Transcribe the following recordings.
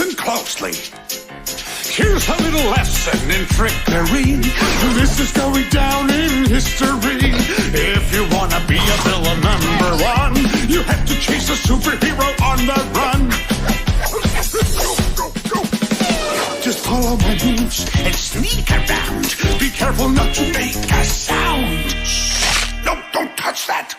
listen closely. Here's a little lesson in trickery. This is going down in history. If you wanna be a villain #1, you have to chase a superhero on the run. Just follow my moves and sneak around. Be careful not to make a sound. Shh. No, don't touch that.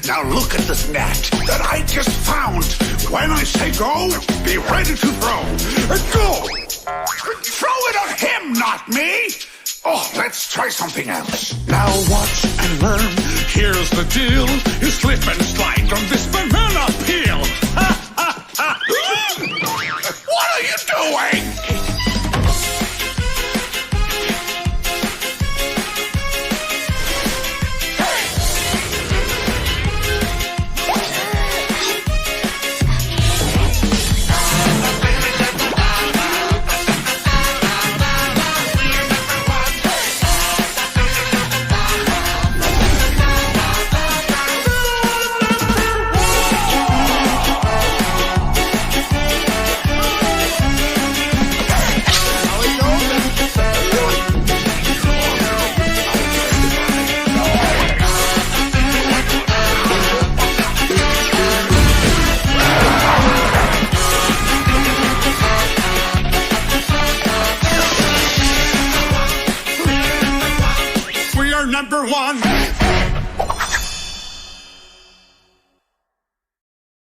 Now look at this net that I just found. When I say go, be ready to throw. Go! Throw it at him, not me! Oh, let's try something else. Now watch and learn. Here's the deal. You slip and slide on this banana peel. What are you doing? #1.